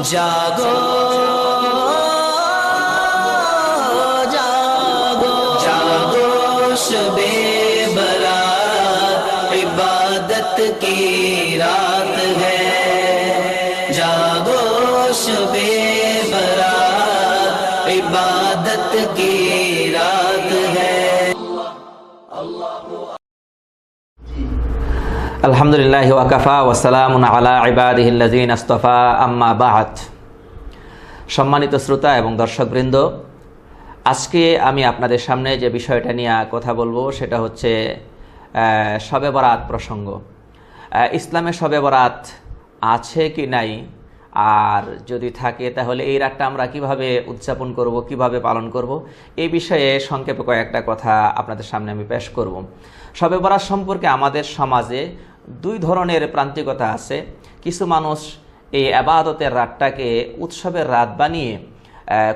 জাগো জাগো জাগো শবে বরাত ইবাদত की रात है जागो शबे बरात इबादत की रात है। আলহামদুলিল্লাহ ওয়াকাফা ওয়াসালামুন আলা ইবাদিহিল্লাযিনা ইসতাফা আম্মা বা'দ। সম্মানিত শ্রোতা এবং দর্শকবৃন্দ, আজকে আমি আপনাদের সামনে যে বিষয়টা নিয়ে কথা বলবো সেটা হচ্ছে শবে বরাত প্রসঙ্গ। ইসলামে শবে বরাত আছে কি নাই, আর যদি থাকে তাহলে এই রাতটা আমরা কিভাবে উদযাপন করব, কিভাবে পালন করব, এই বিষয়ে সংক্ষেপে কয়েকটা কথা আপনাদের সামনে আমি পেশ করব। শবে বরাত সম্পর্কে আমাদের সমাজে দুই ধরনের প্রান্তিকতা আছে। কিছু মানুষ এই ইবাদতের রাতটাকে উৎসবের রাত বানিয়ে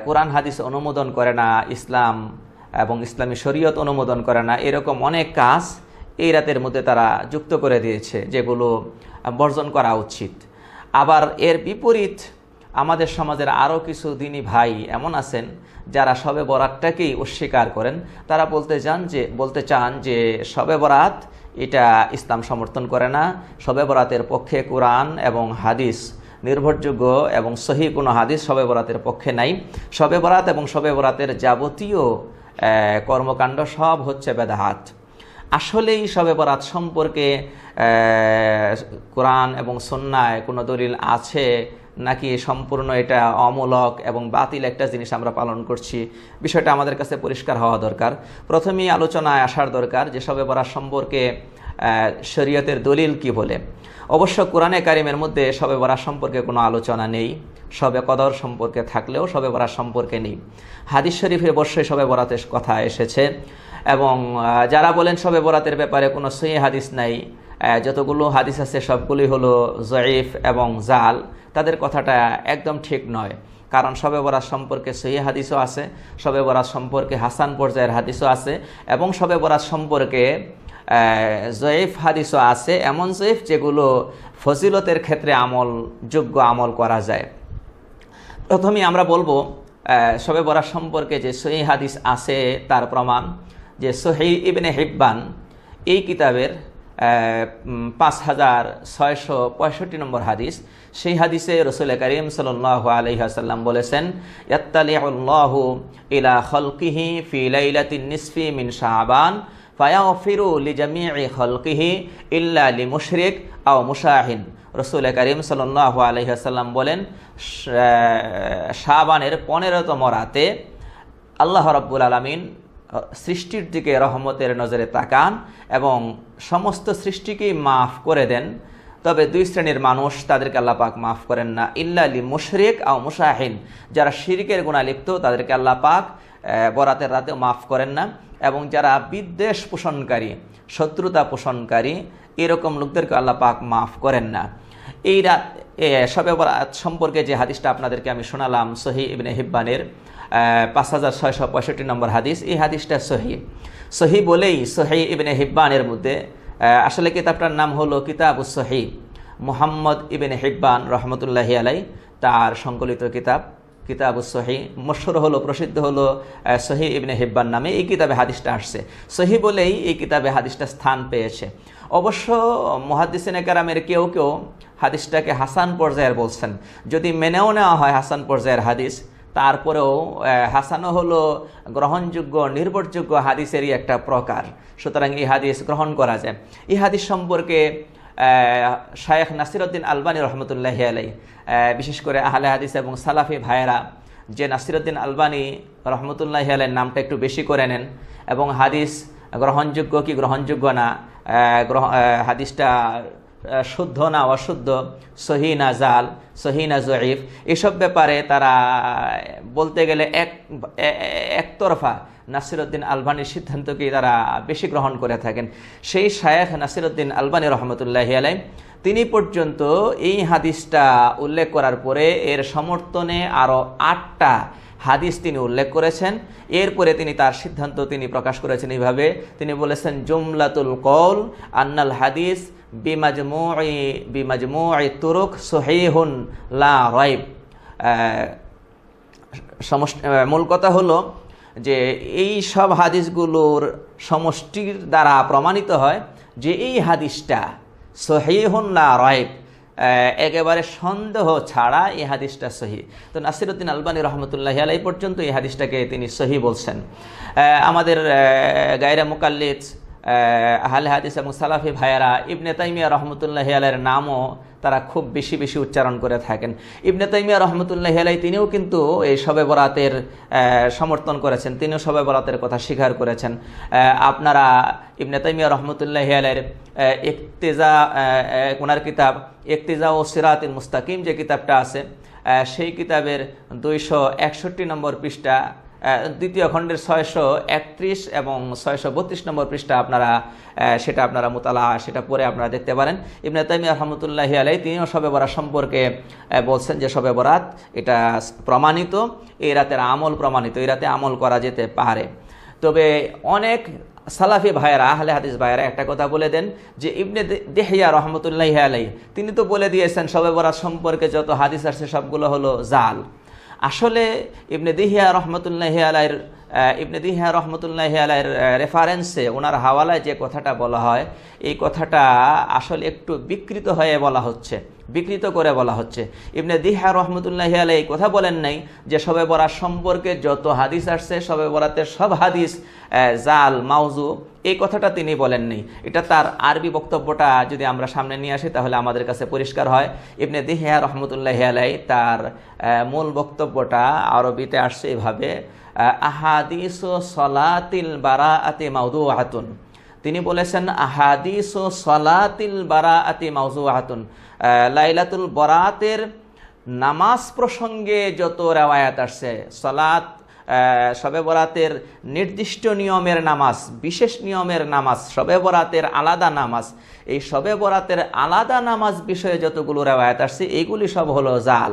কোরআন হাদিস অনুমোদন করে না, ইসলাম এবং ইসলামী শরীয়ত অনুমোদন করে না, এরকম অনেক কাজ এই রাতের মধ্যে তারা যুক্ত করে দিয়েছে, যেগুলো বর্জন করা উচিত। আবার এর বিপরীত আমাদের সমাজের আরও কিছু দিনী ভাই এমন আছেন যারা শবে বরাতটাকেই অস্বীকার করেন। তারা বলতে চান যে শবে বরাত এটা ইসলাম সমর্থন করে না, শবে বরাতের পক্ষে কোরআন এবং হাদিস নির্ভরযোগ্য এবং সহি কোনো হাদিস শবে বরাতের পক্ষে নাই। শবে বরাত এবং শবে বরাতের যাবতীয় কর্মকাণ্ড সব হচ্ছে বেদাত। আসলেই শবে বরাত সম্পর্কে কোরআন এবং সুন্নায় কোনো দলিল আছে নাকি সম্পূর্ণ এটা অমূলক এবং বাতিল একটা জিনিস আমরা পালন করছি, বিষয়টা আমাদের কাছে পরিষ্কার হওয়া দরকার। প্রথমেই আলোচনায় আসার দরকার যে শবে বরাত সম্পর্কে শরীয়তের দলিল কি বলে। অবশ্য কোরআনে কারিমের মধ্যে শবে বরাত সম্পর্কে কোনো আলোচনা নেই, শবে কদর সম্পর্কে থাকলেও শবে বরাত সম্পর্কে নেই। হাদিস শরীফে অবশ্যই শবে বরাতের কথা এসেছে, এবং যারা বলেন শবে বরাতের ব্যাপারে কোনো সহিহ হাদিস নাই, যতগুলো হাদিস আছে সবগুলোই হলো জয়ীফ এবং জাল, তাদের কথাটা একদম ঠিক নয়। কারণ শবে বরাত সম্পর্কে সহিহ হাদিসও আছে, শবে বরাত সম্পর্কে হাসান পর্যায়ের হাদিসও আছে, এবং শবে বরাত সম্পর্কে জয়ীফ হাদিসও আছে, এমন জয়ীফ যেগুলো ফজিলতের ক্ষেত্রে যোগ্য আমল করা যায়। প্রথমেই আমরা বলবো শবে বরাত সম্পর্কে যে সহিহ হাদিস আছে তার প্রমাণ যে সহিহ ইবনে হিব্বান এই কিতাবের 5665 নম্বর হাদিস। সেই হাদিসে রাসূল করিম সাল্লাল্লাহু আলাইহি ওয়াসাল্লাম বলেছেন, ইয়াত্তালিউল্লাহু ইলা খালকিহি ফি লাইলাতিন নিসফি মিন শাবান ফায়াগফিরু লিজামিই খালকিহি ইল্লা লিমুশরিক আও মুশাহিন। রাসূল করিম সাল্লাল্লাহু আলাইহি ওয়াসাল্লাম বলেন, শাবানের 15তম রাতে আল্লাহ রাব্বুল আলামিন সৃষ্টির দিকে রহমতের নজরে তাকান এবং সমস্ত সৃষ্টিকেই মাফ করে দেন, তবে দুই শ্রেণীর মানুষ, তাদেরকে আল্লাহ পাক মাফ করেন না, ইল্লা লি মুশরিক আও মুশাহিন, যারা শিরকের গুনাহ লিপ্ত তাদেরকে আল্লাহ পাক বরাতের রাতে মাফ করেন না, এবং যারা বিদ্বেষ পোষণকারী, শত্রুতা পোষণকারী, এরকম লোকদেরকে আল্লাহ পাক মাফ করেন না। এই রাত শবে বরাত সম্পর্কে যে হাদিসটা আপনাদেরকে আমি শোনালাম সহিহ ইবনে হিব্বানের 5665 নম্বর হাদিস, এই হাদিসটা সহি বলেই সহিহ ইবনে হিব্বানের মধ্যে, আসলে কিতাবটার নাম হলো কিতাবুস সহিহ, মুহাম্মদ ইবনে হিব্বান রহমতুল্লাহি আলাই তার সংকলিত কিতাবুস সহিহ, মশহুর হলো, প্রসিদ্ধ হলো সহিহ ইবনে হিব্বান নামে। এই কিতাবে হাদিসটা আসছে, সহি বলেই এই কিতাবে হাদিসটা স্থান পেয়েছে। অবশ্য মুহাদ্দিসিনে কেরামের কেউ কেউ হাদিসটাকে হাসান পর্যায়ের বলছেন। যদি মেনেও নেওয়া হয় হাসান পর্যায়ের হাদিস, তারপরেও হাসানও হলো গ্রহণযোগ্য নির্ভরযোগ্য হাদিসেরই একটা প্রকার, সুতরাং এই হাদিস গ্রহণ করা যায়। এই হাদিস সম্পর্কে শায়েখ নাসিরউদ্দিন আলবানী রহমতুল্লাহি আলাই, বিশেষ করে আহলে হাদিস এবং সালাফি ভাইয়েরা যে নাসিরউদ্দিন আলবানী রহমতুল্লাহি আলাইর নামটা একটু বেশি করে নেন, এবং হাদিস গ্রহণযোগ্য কি গ্রহণযোগ্য না, হাদিসটা শুদ্ধ না অশুদ্ধ, সহি না জাল, সহি না জয়ীফ, এসব ব্যাপারে তারা বলতে গেলে একতরফা নাসিরউদ্দিন আলবানীর সিদ্ধান্তকেই তারা বেশি গ্রহণ করে থাকেন। সেই শায়েখ নাসিরউদ্দিন আলবানী রহমতুল্লাহি আলাই তিনি পর্যন্ত এই হাদিসটা উল্লেখ করার পরে এর সমর্থনে আরও 8টা হাদিস তিনি উল্লেখ করেছেন। এরপরে তিনি তার সিদ্ধান্ত তিনি প্রকাশ করেছেন এইভাবে, তিনি বলেছেন, জুমলাতুল কওল আন্নাল হাদিস বিমাজমুই তুরুক সহিহুন লা রাইব। মূল কথা হলো যে এই সব হাদিসগুলোর সমষ্টির দ্বারা প্রমাণিত হয় যে এই হাদিসটা সহিহুন লা রাইব, একেবারে সন্দেহ ছাড়া এই হাদিসটা সহি। তো নাসিরউদ্দিন আলবানী রহমতুল্লাহি আলাইহি পর্যন্ত এই হাদিসটাকে তিনি সহি বলছেন। আমাদের গায়রে মুকাল্লিদ আহলে হাদিস এবং সালাফি ভাইয়েরা ইবনে তাইমিয়া রহমতুল্লাহি আলাইহির নামও তারা খুব বেশি বেশি উচ্চারণ করে থাকেন। ইবনে তাইমিয়া রহমতুল্লাহি আলাইহি তিনিও কিন্তু এই শবে বরাতের সমর্থন করেছেন, তিনিও শবে বরাতের কথা স্বীকার করেছেন। আপনারা ইবনে তাইমিয়া রহমতুল্লাহি আলাইহির ইক্তিজা, ওনার কিতাব ইক্তিজা ও সিরাতুল মুস্তাকিম যে কিতাবটা আছে, সেই কিতাবের 261 নম্বর পৃষ্ঠা, দ্বিতীয় খণ্ডের 631 এবং 632 নম্বর পৃষ্ঠা সেটা আপনারা সেটা পড়ে আপনারা দেখতে পারেন। ইবনে তাইমিয়া রহমতুল্লাহি আলাইহি তিনিও শবে বরাত সম্পর্কে বলছেন যে শবে বরাত এটা প্রমাণিত, এই রাতের আমল প্রমাণিত, এই রাতে আমল করা যেতে পারে। তবে অনেক সালাফি ভাইয়েরা, আহলে হাদিস ভাইয়েরা একটা কথা বলে দেন যে ইবনে দিহিয়া রহমতুল্লাহি আলাইহি তিনি তো বলে দিয়েছেন শবে বরাত সম্পর্কে যত হাদিস আসছে সবগুলো হলো জাল। আসলে ইবনে দিহিয়া রহমতুল্লাহি আলাইহির রেফারেন্সে, ওনার হাওয়ালায় যে কথাটা বলা হয়, এই কথাটা আসলে একটু বিকৃত হয়ে বলা হচ্ছে, বিকৃত করে বলা হচ্ছে। ইবনে দিহিয়া রহমতুল্লাহি আলাইহি কথা বলেন নাই যে শবে বরাত সম্পর্কে যত হাদিস আসছে শবে বরাতের সব হাদিস জাল, মাউজু, এই কথাটা তিনি বলেন নাই। এটা তার আরবি বক্তব্যটা যদি আমরা সামনে নিয়ে আসি তাহলে আমাদের কাছে পরিষ্কার হয়। ইবনে দিহিয়া রহমতুল্লাহি আলাইহি তার মূল বক্তব্যটা আরবিতে আসছে এভাবে, আহাদিসু সলাতিল বারাআতি মাউদুআতুন। তিনি বলেছেন আহাদিসু সলাতিল বারাআতি মাউদুআতুন, লাইলাতুল বরাতের নামাজ প্রসঙ্গে যত রেওয়ায়াত আসছে, সলাত শবে বরাতের নির্দিষ্ট নিয়মের নামাজ, বিশেষ নিয়মের নামাজ, শবে বরাতের আলাদা নামাজ, এই শবে বরাতের আলাদা নামাজ বিষয়ে যতগুলো রেওয়ায়াত আসছে এইগুলি সব হলো জাল।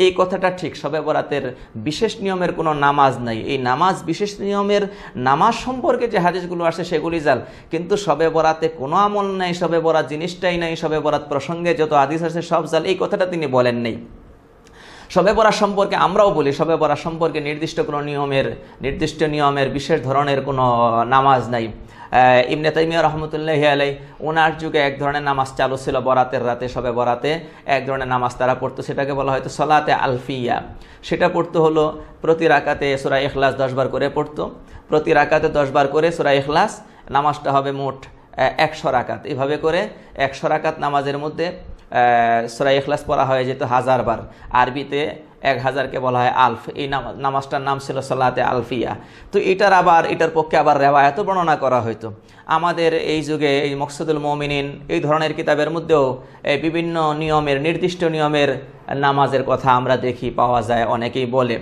এই কথাটা ঠিক, শবে বরাতের বিশেষ নিয়মের কোনো নামাজ নাই, এই নামাজ বিশেষ নিয়মের নামাজ সম্পর্কে যে হাদিসগুলো আসছে সেগুলি জাল। কিন্তু শবে বরাতে কোনো আমল নাই, শবে বরাত জিনিসটাই নাই, শবে বরাত প্রসঙ্গে যত হাদিস আছে সব জাল, এই কথাটা তিনি বলেন নেই। শবে বরাত সম্পর্কে আমরাও বলি শবে বরাত সম্পর্কে নির্দিষ্ট নিয়মের বিশেষ ধরনের কোনো নামাজ নাই। ইবনে তাইমিয়া রহমতুল্লাহি আলাইহি ওনার যুগে এক ধরনের নামাজ চালু ছিল বরাতের রাতে, শবে বরাতে এক ধরনের নামাজ তারা পড়তো, সেটাকে বলা হয়তো সলাতে আলফিয়া। সেটা পড়তো হলো প্রতি রাকাতে সূরা ইখলাস 10 বার করে পড়তো, প্রতি রাকাতে 10 বার করে সূরা ইখলাস, নামাজটা হবে মোট 100 রাকাত। এভাবে করে 100 রাকাত নামাজের মধ্যে সূরা ইখলাস পড়া হয়ে যেত 1000 বার। আরবিতে 1000কে বলা হয় আলফ। এই নামাজটার নাম ছিল সলাতে আলফিয়া। তো এটার পক্ষে আবার রেওয়ায়াতও বর্ণনা করা হইতো। আমাদের এই যুগে এই মকসুদুল মুমিনিন এই ধরনের কিতাবের মধ্যেও বিভিন্ন নিয়মের, নির্দিষ্ট নিয়মের নামাজের কথা আমরা দেখি, পাওয়া যায়, অনেকেই বলে।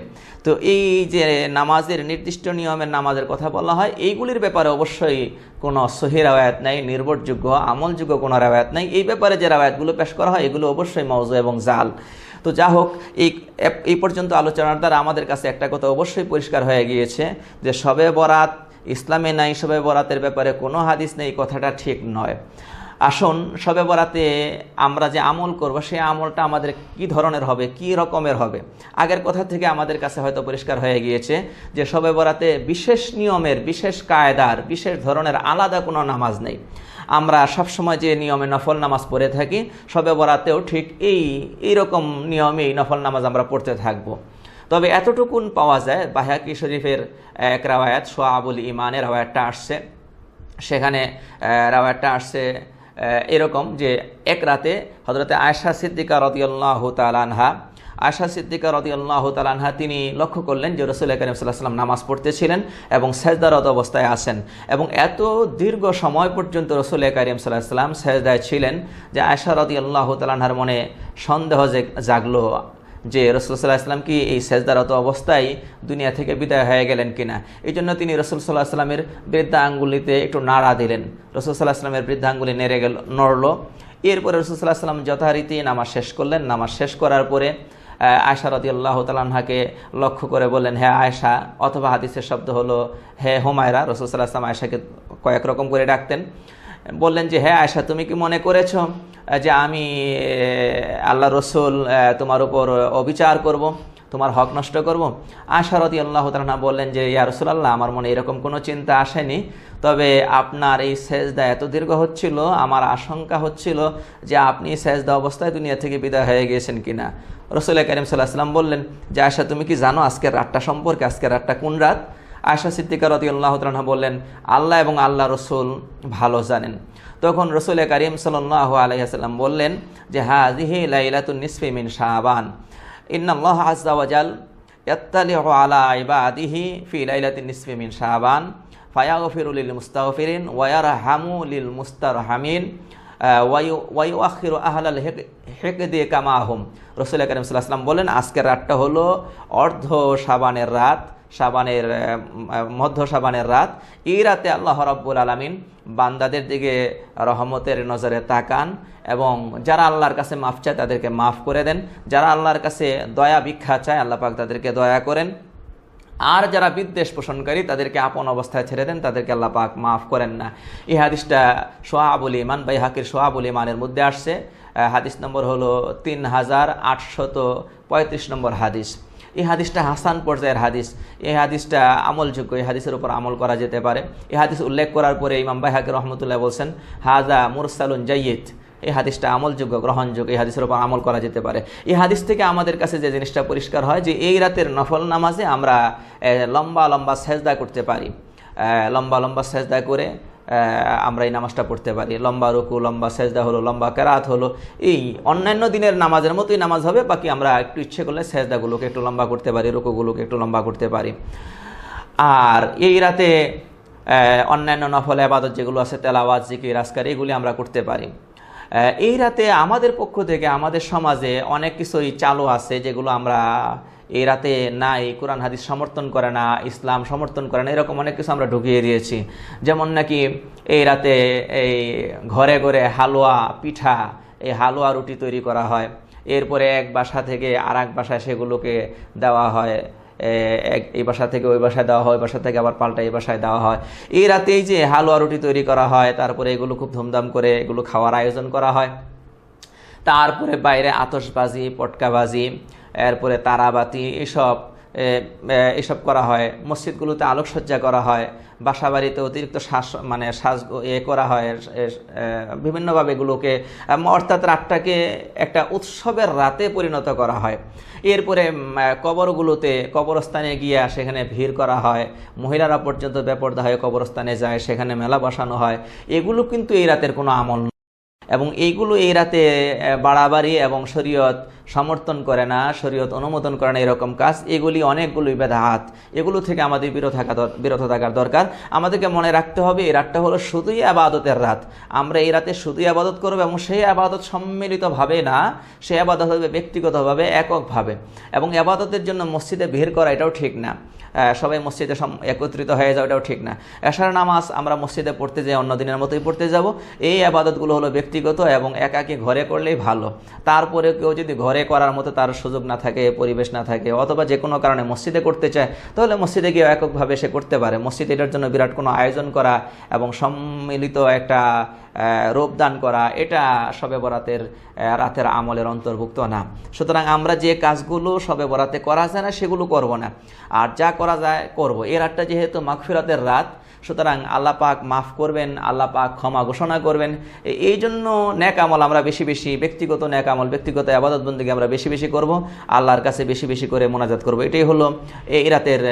তো এই যে নামাজের নির্দিষ্ট নিয়মের নামাজের কথা বলা হয়, এইগুলির ব্যাপারে অবশ্যই কোনো সহি রেওয়ায়াত নাই, নির্ভরযোগ্য আমলযোগ্য কোনো রেওয়ায়াত নাই। এই ব্যাপারে যে রেওয়ায়াতগুলো পেশ করা হয় এগুলো অবশ্যই মাউযু এবং জাল। তো যা হোক, এই পর্যন্ত আলোচনার দ্বারা আমাদের কাছে একটা কথা অবশ্যই পরিষ্কার হয়ে গিয়েছে যে শবে বরাত ইসলামে নাই, শবে বরাতের ব্যাপারে কোনো হাদিস নেই, কথাটা ঠিক নয়। আসুন, শবে বরাতে আমরা যে আমল করব সেই আমলটা আমাদের কি ধরনের হবে, কি রকমের হবে। আগের কথা থেকে আমাদের কাছে হয়তো পরিষ্কার হয়ে গিয়েছে যে শবে বরাতে বিশেষ নিয়মের, বিশেষ কায়দার, বিশেষ ধরনের আলাদা কোনো নামাজ নেই। আমরা সবসময় যে নিয়মে নফল নামাজ পড়ে থাকি শবে বরাতেও ঠিক এইরকম নিয়মেই নফল নামাজ আমরা পড়তে থাকব। তবে এতটুকুন পাওয়া যায়, বায়হাকি শরীফের এক রাওয়ায়াত, শুআবুল ঈমানের রাওয়ায়াতটা আসছে, সেখানে রাওয়ায়াতটা আসছে এরকম যে এক রাতে হযরতে আয়েশা সিদ্দিকা রাদিয়াল্লাহু তাআলা আনহা, আয়েশা সিদ্দিকা রাদিয়াল্লাহু তাআলা আনহা তিনি লক্ষ্য করলেন যে রাসূল কারীম সাল্লাল্লাহু আলাইহি ওয়াসাল্লাম নামাজ পড়তেছিলেন এবং সেজদারত অবস্থায় আছেন, এবং এত দীর্ঘ সময় পর্যন্ত রাসূল কারীম সাল্লাল্লাহু আলাইহি ওয়াসাল্লাম সেজদায় ছিলেন যে আয়েশা রাদিয়াল্লাহু তাআলা আনহার মনে সন্দেহ জাগলো যে রাসূল সাল্লাল্লাহু আলাইহি ওয়াসাল্লাম কি এই সেজদারত অবস্থায় দুনিয়া থেকে বিদায় হয়ে গেলেন কিনা। এই জন্য তিনি রাসূল সাল্লাল্লাহু আলাইহি ওয়াসাল্লামের বৃদ্ধা আঙ্গুলিতে একটু নাড়া দিলেন। রাসূল সাল্লাল্লাহু আলাইহি ওয়াসাল্লামের বৃদ্ধা আঙ্গুলি নড়লো। এরপরে রাসূল সাল্লাল্লাহু আলাইহি ওয়াসাল্লাম যথারীতি নামাজ শেষ করলেন। নামাজ শেষ করার পরে আয়েশা রাদিয়াল্লাহু তাআলা আনহাকে লক্ষ্য করে বললেন, হে আয়েশা, অথবা হাদিসের শব্দ হলো হে হুমায়রা। রাসূল সাল্লাল্লাহু আলাইহি ওয়াসাল্লাম আয়েশাকে কয়েক রকম করে ডাকতেন। বললেন যে হে আয়েশা, তুমি কি মনে করেছো যে আমি আল্লাহ রসুল তোমার উপর অবিচার করব, তোমার হক নষ্ট করব? আয়েশা রাদিয়াল্লাহু তাআলা আনহা বললেন যে ইয়া রাসূলুল্লাহ, আমার মনে এরকম কোনো চিন্তা আসেনি, তবে আপনার এই সেজদা এত দীর্ঘ হচ্ছিল, আমার আশঙ্কা হচ্ছিল যে আপনি সেজদা অবস্থায় দুনিয়া থেকে বিদায় হয়ে গিয়েছেন কিনা। রাসূল করিম সাল্লাল্লাহু আলাইহি ওয়াসাল্লাম বললেন যে আয়েশা, তুমি কি জানো আজকের রাতটা সম্পর্কে, আজকের রাতটা কোন রাত? আয়েশা সিদ্দিকা রাদিয়াল্লাহু তাআলা আনহা বললেন, আল্লাহ এবং আল্লাহ রসুল ভালো জানেন। তখন রাসূল করিম সাল্লাল্লাহু আলাইহি ওয়াসাল্লাম বললেন যে হাযিহি লাইলাতুন নিসফি মিন শাবান, ইন্নাল্লাহ আযজা ওয়া জাল ইয়াত্তালিউ আলা ইবাদিহি ফি লাইলাতিন নিসফি মিন শাবান ফায়াগফিরু লিল মুস্তাগফিরিন ওয়া ইয়ারহামু লিল মুস্তারহামিন ওয়া ইউআখিরু আহলাল হিকদি কামা হুম। রাসূল করিম সাল্লাল্লাহু আলাইহি ওয়াসাল্লাম বলেন, আজকের রাতটা হলো অর্ধ শাবানের রাত, মধ্য শাবানের রাত। এই রাতে আল্লাহ রাব্বুল আলামিন বান্দাদের দিকে রহমতের নজরে তাকান এবং যারা আল্লাহর কাছে মাফ চায় তাদেরকে মাফ করে দেন, যারা আল্লাহর কাছে দয়া ভিক্ষা চায় আল্লাহ পাক তাদেরকে দয়া করেন, আর যারা বিদ্বেষ পোষণকারী তাদেরকে আপন অবস্থায় ছেড়ে দেন, তাদেরকে আল্লাহ পাক মাফ করেন না। এই হাদিসটা শুআবুল ঈমান, বাইহাকির শুআবুল ঈমানের মধ্যে আসছে। হাদিস নম্বর হলো 3835 নম্বর হাদিস। এই হাদিসটা হাসান পর্যায়ের হাদিস, এই হাদিসটা আমলযোগ্য, এই হাদিসের উপর আমল করা যেতে পারে। এই হাদিস উল্লেখ করার পরে ইমাম বাইহাকি রহমতুল্লাহ বলছেন হাজা মুরসালুন জাইয়িদ, এই হাদিসটা আমলযোগ্য, গ্রহণযোগ্য, এই হাদিসের উপর আমল করা যেতে পারে। এই হাদিস থেকে আমাদের কাছে যে জিনিসটা পরিষ্কার হয় যে এই রাতের নফল নামাজে আমরা লম্বা লম্বা সেজদা করতে পারি, লম্বা লম্বা সেজদা করে আমরা এই নামাজটা পড়তে পারি। লম্বা রুকু, লম্বা সেজদা হলো, লম্বা কেরাত হলো, এই অন্যান্য দিনের নামাজের মতোই নামাজ হবে, বাকি আমরা একটু ইচ্ছে করলে সেজদাগুলোকে একটু লম্বা করতে পারি, রুকুগুলোকে একটু লম্বা করতে পারি। আর এই রাতে অন্যান্য নফল ইবাদত যেগুলো আছে, তেলাওয়াত, জিকির, আজকার, এগুলি আমরা করতে পারি। এই রাতে আমাদের পক্ষ থেকে আমাদের সমাজে অনেক কিছুই চালু আছে যেগুলো আমরা এই রাতে নাই, কোরআন হাদিস সমর্থন করে না, ইসলাম সমর্থন করে না, এরকম অনেক কিছু আমরা ঢুকিয়ে দিয়েছি। যেমন নাকি এই রাতে এই ঘরে ঘরে হালুয়া, পিঠা, এই হালুয়া রুটি তৈরি করা হয়, এরপরে এক বাসা থেকে আর এক বাসায় সেগুলোকে দেওয়া হয়, এই বাসা থেকে ওই বাসায় দেওয়া হয়, ওই বাসা থেকে আবার পাল্টা এই বাসায় দেওয়া হয়। এই রাতেই যে হালুয়া রুটি তৈরি করা হয়, তারপরে এগুলো খুব ধুমধাম করে এগুলো খাওয়ার আয়োজন করা হয়। তারপরে বাইরে আতশবাজি, পটকাবাজি, এরপরে তারাবাতি, এসব করা হয়। মসজিদগুলোতে আলোকসজ্জা করা হয়, বাসা বাড়িতে অতিরিক্ত সাজ করা হয়, বিভিন্নভাবে এগুলোকে, অর্থাৎ রাতটাকে একটা উৎসবের রাতে পরিণত করা হয়। এরপরে কবরগুলোতে, কবরস্থানে গিয়ে সেখানে ভিড় করা হয়, মহিলারা পর্যন্ত বেপরদা হয়ে কবরস্থানে যায়, সেখানে মেলা বসানো হয়। এগুলো কিন্তু এই রাতের কোনো আমল নয় এবং এইগুলো এই রাতে বাড়াবাড়ি এবং শরীয়ত সমর্থন করে না, শরীয়ত অনুমোদন করে না এরকম কাজ, এগুলি অনেকগুলোই বেদাত। এগুলো থেকে আমাদের বিরত থাকার দরকার। আমাদেরকে মনে রাখতে হবে এই রাতটা হলো শুধুই আবাদতের রাত। আমরা এই রাতে শুধুই আবাদত করবো এবং সেই আবাদত সম্মিলিতভাবে না, সেই আবাদত হবে ব্যক্তিগতভাবে, এককভাবে। এবং আবাদতের জন্য মসজিদে ভিড় করা এটাও ঠিক না, সবাই মসজিদে একত্রিত হয়ে যাও এটাও ঠিক না। এশার নামাজ আমরা মসজিদে পড়তে যাই, অন্য দিনের মতোই পড়তে যাব। এই আবাদতগুলো হলো ব্যক্তিগত এবং একাকী ঘরে করলেই ভালো। তারপরে কেউ যদি ঘরে করার মতো তার সুযোগ না থাকে, পরিবেশ না থাকে, অথবা যে কোনো কারণে মসজিদে করতে চায়, তাহলে মসজিদে গিয়ে এককভাবে সে করতে পারে। মসজিদে এটার জন্য বিরাট কোনো আয়োজন করা এবং সম্মিলিত একটা রূপদান করা, এটা শবে বরাতের রাতের আমলের অন্তর্ভুক্ত না। সুতরাং আমরা যে কাজগুলো শবে বরাতে করা যায় না সেগুলো করব না, আর যা করা যায় করব। এই রাতটা যেহেতু মাগফিরাতের রাত, সুতরাং আল্লাহ পাক মাফ করবেন, আল্লাহ পাক ক্ষমা ঘোষণা করবেন। এই জন্য নেক আমল আমরা বেশি বেশি, ব্যক্তিগত নেক আমল, ব্যক্তিগত ইবাদত বন্দেগী আমরা বেশি বেশি করব, আল্লাহর কাছে বেশি বেশি করে মোনাজাত করব। এটাই হলো এই রাতের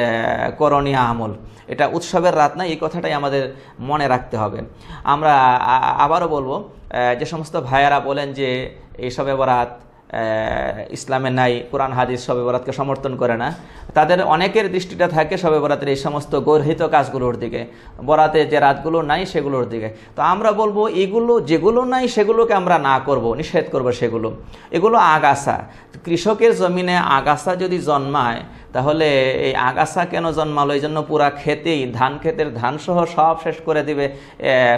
করণীয় আমল। এটা উৎসবের রাত না, এই কথাটাই আমাদের মনে রাখতে হবে। আমরা আবারও বলবো, যে সমস্ত ভাইয়ারা বলেন যে এই শবে বরাত ইসলামে নাই, কোরআন হাদিস শবে বরাতকে সমর্থন করে না, তাদের অনেকের দৃষ্টিটা থাকে শবে বরাতের এই সমস্ত গর্হিত কাজগুলোর দিকে, বরাতে যে রাতগুলো নাই সেগুলোর দিকে। তো আমরা বলবো এগুলো যেগুলো নাই সেগুলোকে আমরা না করব, নিষেধ করব সেগুলো। এগুলো আগাছা, কৃষকের জমিনে আগাছা যদি জন্মায় তাহলে এই আগাছা কেন জন্মালো, এই জন্য পুরা খেতেই, ধান ক্ষেতের ধান সহ সব শেষ করে দিবে,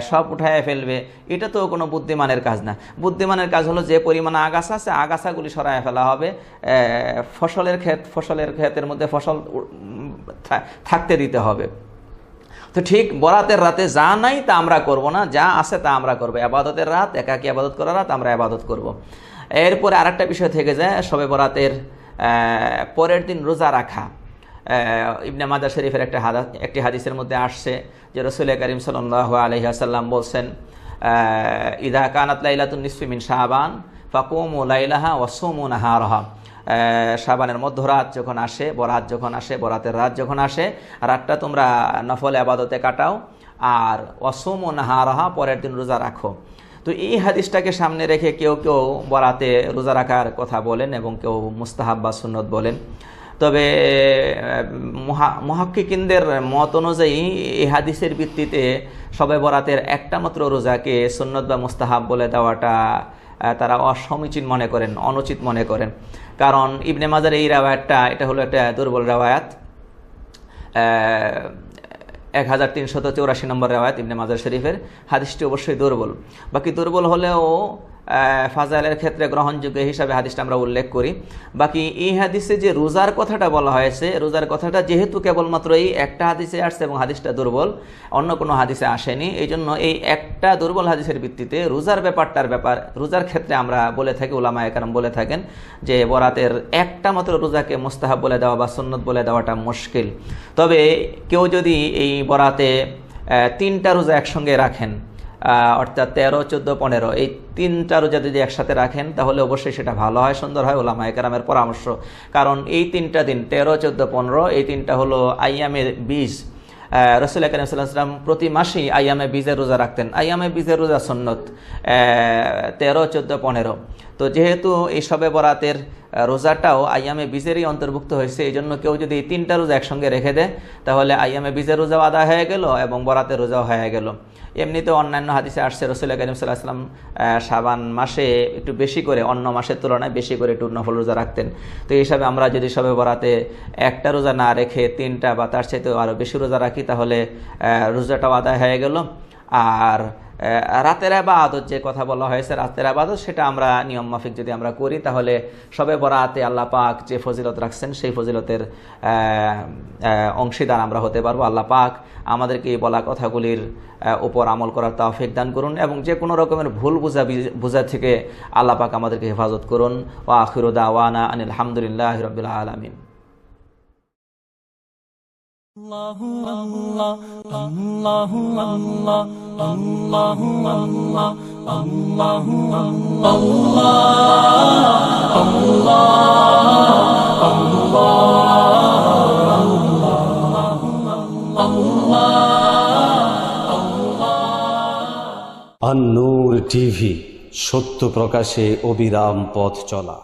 সব উঠায় ফেলবে, এটা তো কোনো বুদ্ধিমানের কাজ না। বুদ্ধিমানের কাজ হলো যে পরিমাণে আগাছা আছে আগাছাগুলি সরায় ফেলা হবে, ফসলের ক্ষেতের মধ্যে ফসল থাকতে দিতে হবে। তো ঠিক বরাতের রাতে যা নাই তা আমরা করব না, যা আছে তা আমরা করব। আবাদতের রাত, একাকী আবাদত করার রাত, আমরা আবাদত করব। এরপরে আরেকটা বিষয় থেকে যায় শবে বরাতের পরের দিন রোজা রাখা। ইবনে মাজাহ শরীফের একটি হাদিসের মধ্যে আসছে যে রাসূল করিম সাল্লাল্লাহু আলাইহি ওয়াসাল্লাম বলছেন, ইদা কানাত লাইলাতুন নিসফি মিন শাবান ফাকুমু লাইলাহা ওয়াসুমু নাহারাহা। শাবানের মধ্যরাত যখন আসে, বরাত যখন আসে, বরাতের রাত যখন আসে, রাতটা তোমরা নফল আবাদতে কাটাও, আর ওয়াসুমু নাহারাহা, পরের দিন রোজা রাখো। তো এই হাদিসটাকে সামনে রেখে কেউ কেউ বরাতে রোজা রাখার কথা বলেন এবং কেউ মুস্তাহাব বা সুন্নত বলেন। তবে মুহাক্কিকিনদের মত অনুযায়ী এই হাদিসের ভিত্তিতে শবে বরাতের একটা মাত্র রোজাকে সুন্নত বা মুস্তাহাব বলে দেওয়াটা তারা অসমীচীন মনে করেন, অনুচিত মনে করেন। কারণ ইবনে মাজার এই রাওয়ায়াতটা, এটা হলো একটা দুর্বল রাওয়ায়াত, 1384 নম্বর রাওয়ায়াত ইবনে মাজাহ শরীফের। হাদিসটি অবশ্যই দুর্বল। বাকি দুর্বল হলেও ফাজাইলের ক্ষেত্রে গ্রহণযোগ্য হিসাবে হাদিসটা আমরা উল্লেখ করি। বাকি এই হাদিসে যে রোজার কথাটা বলা হয়েছে, রোজার কথাটা যেহেতু কেবলমাত্র এই একটা হাদিসে আসছে এবং হাদিসটা দুর্বল, অন্য কোনো হাদিসে আসেনি, এই জন্য এই একটা দুর্বল হাদিসের ভিত্তিতে রোজার রোজার ক্ষেত্রে আমরা বলে থাকি, উলামায়ে কেরাম বলে থাকেন যে বরাতের একটা মাত্র রোজাকে মুস্তাহাব বলে দেওয়া বা সুন্নত বলে দেওয়াটা মুশকিল। তবে কেউ যদি এই বরাতে 3টা রোজা একসঙ্গে রাখেন, অর্থাৎ 13, 14, 15, এই 3টা রোজা যদি একসাথে রাখেন তাহলে অবশ্যই সেটা ভালো হয়, সুন্দর হয়, উলামায়ে কেরামের পরামর্শ। কারণ এই 3টা দিন 13, 14, 15 এই 3টা হলো আইয়ামে বীজ। রাসূল করিম সাল্লাল্লাহু আলাইহি ওয়াসাল্লাম প্রতি মাসেই আইয়ামে বীজের রোজা রাখতেন। আইয়ামে বীজের রোজা সুন্নত 13, 14, 15। তো যেহেতু এই শবে বরাতের রোজাটাও আইয়ামে বীজেরই অন্তর্ভুক্ত হয়েছে, এই জন্য কেউ যদি এই 3টা রোজা একসঙ্গে রেখে দেয় তাহলে আইয়ামে বীজের রোজাও আদায় হয়ে গেল এবং বরাতের রোজাও হয়ে গেল। এমনিতে অন্যান্য হাদিসে আসছে রাসূল করিম সাল্লাল্লাহু আলাইহি ওয়াসাল্লাম শাবান মাসে একটু বেশি করে, অন্য মাসের তুলনায় বেশি করে একটু নফল রোজা রাখতেন। তো এই হিসাবে আমরা যদি শবে বরাতে একটা রোজা না রেখে 3টা বা তার চাইতেও আরও বেশি রোজা রাখি তাহলে রোজাটাও আদায় হয়ে গেল। আর রাতের ইবাদত যে কথা বলা হয়েছে, রাতের ইবাদত সেটা আমরা নিয়ম মাফিক যদি আমরা করি তাহলে শবে বরাতে আল্লাহ পাক যে ফজিলত রাখছেন সেই ফজিলতের অংশীদার আমরা হতে পারবো। আল্লাহ পাক আমাদেরকে এই বলা কথাগুলির উপর আমল করার তৌফিক দান করুন এবং যে কোনো রকমের ভুল বুঝা থেকে আল্লাহ পাক আমাদেরকে হেফাজত করুন। ওয়া আখিরু দাওয়ানা আনিল হামদুলিল্লাহি রাব্বিল আলামিন। Allahu Allah, Allahu Allah, Allahu Allah, Allahu Allah, আন-নূর টিভি, সত্য প্রকাশে অবিরাম পথ চলা।